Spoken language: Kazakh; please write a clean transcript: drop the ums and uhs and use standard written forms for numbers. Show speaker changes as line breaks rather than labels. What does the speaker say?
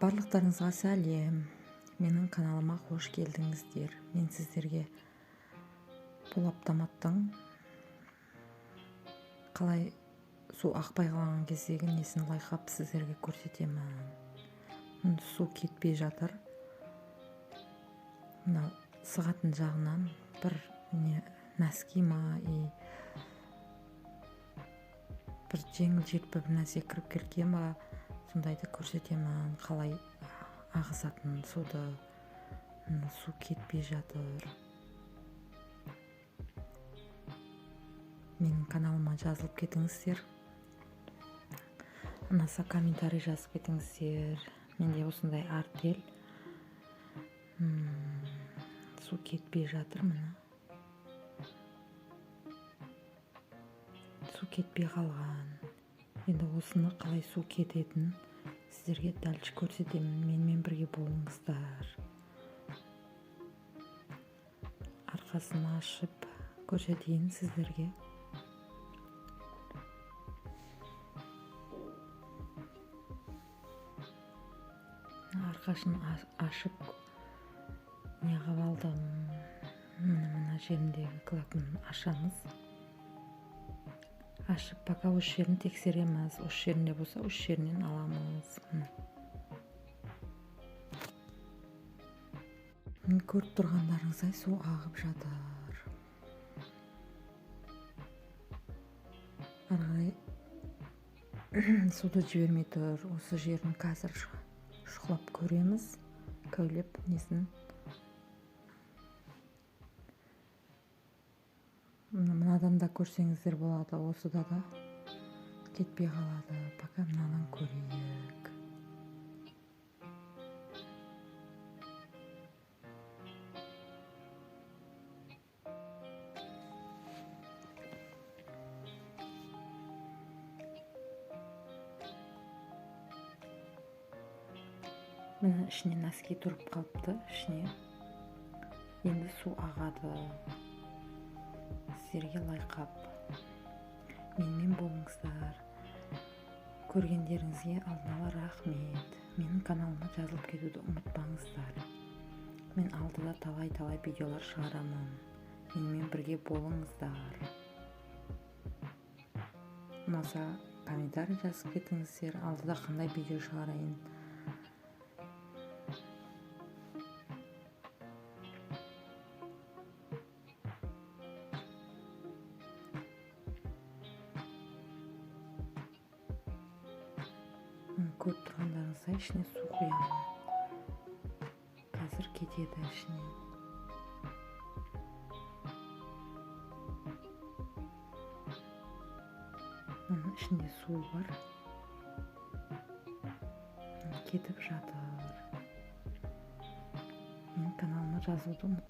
Барлықтарыңызға сәлем. Менің каналыма қош келдіңіздер. Мен сіздерге бұл автоматтың қалай су ақпай қалған кездегі несін байқап сіздерге көрсетемін. Су кетпей жатыр. Мына сығатын жағынан бір нәски ма бір жеңіл желпі бір нәрсе кіріп кеткен ба, сондайды көрсетемін. Қалай ағызатын суды. Су кетпей жатыр. Менің каналыма жазылып кетіңіздер. Ұнаса комментарий жазып кетіңіздер. Менде осындай артель. Су кетпей жатыр мына. Су кетпей қалған. Енді осыны қалай су кететін сіздерге дәлше көрсетемін. Менімен бірге болыңыздар. Арқасын ашып көрсетейін сіздерге. Арқасын ашып неғып алдым. Мына жеріндегі клапанын ашамыз. Ашып, пока осы жерін тексереміз. Осы жерінде болса, осы жерінен аламыз. Көріп тұрғандарыңыздай су ағып жатыр. Арғай суды жібермей тұр. Осы жерін қазір шұқылап көреміз. Көйлеп несін. Мынадан да көрсеңіздер болады. Осыда да кетпей қалады. Пока мынадан көрейік. Мына ішіне нәски тұрып қалыпты. Ішіне енді су ағады. Сіздерге лайқап. Менімен болыңыздар. Көргендеріңізге алдын ала рахмет. Менің каналыма жазылып кетуді ұмытпаңыздар. Мен алдыда талай видеолар шығарамын. Менімен бірге болыңыздар. Ұнаса комментарий жазып кетіңіздер. Алдыда қандай видео шығарайын. Көріп тұрғандарыңыздай ішіне су құямын. Қазір кетеді ішіне. Ішінде су бар. Кетіп жатыр. Менің каналыма жазылуды ұмытпаңыздар.